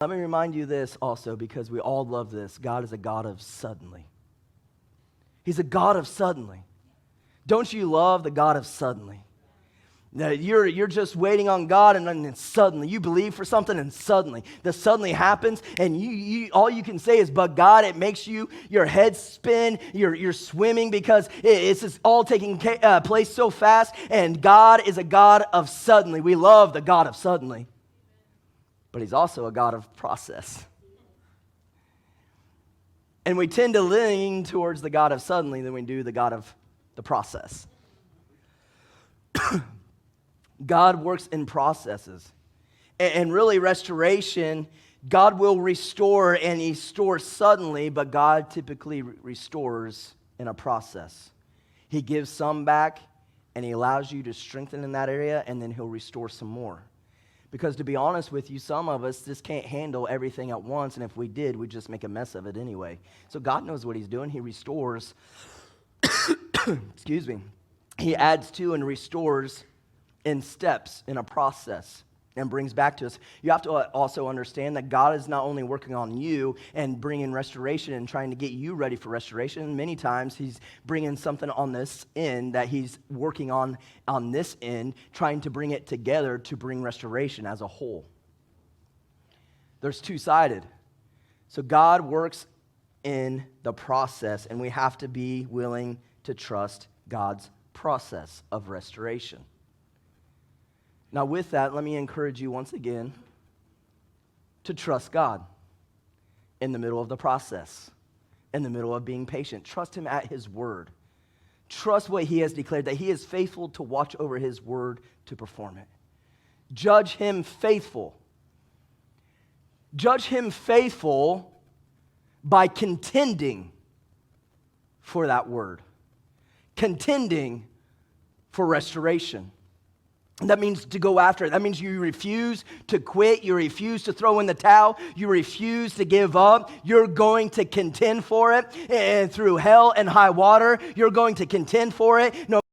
Let me remind you this also, because we all love this. God is a God of suddenly. He's a God of suddenly. Don't you love the God of suddenly? That you're just waiting on God, and then suddenly you believe for something, and suddenly the suddenly happens, and you all you can say is, "But God," it makes your head spin. You're swimming because it's just all taking place so fast. And God is a God of suddenly. We love the God of suddenly, but He's also a God of process. And we tend to lean towards the God of suddenly than we do the God of the process. God works in processes. And really, restoration, God will restore, and He restores suddenly, but God typically restores in a process. He gives some back, and He allows you to strengthen in that area, and then He'll restore some more. Because to be honest with you, some of us just can't handle everything at once, and if we did, we'd just make a mess of it anyway. So God knows what He's doing. He restores. Excuse me. He adds to and restores in steps, in a process, and brings back to us. You have to also understand that God is not only working on you and bringing restoration and trying to get you ready for restoration. Many times He's bringing something on this end that He's working on this end, trying to bring it together to bring restoration as a whole. There's two-sided. So God works in the process, and we have to be willing to trust God's process of restoration. Now, with that, let me encourage you once again to trust God in the middle of the process, in the middle of being patient. Trust Him at His word. Trust what He has declared, that He is faithful to watch over His word to perform it. Judge Him faithful. Judge Him faithful by contending for that word. Contending for restoration. That means to go after it. That means you refuse to quit. You refuse to throw in the towel. You refuse to give up. You're going to contend for it. And through hell and high water, you're going to contend for it. No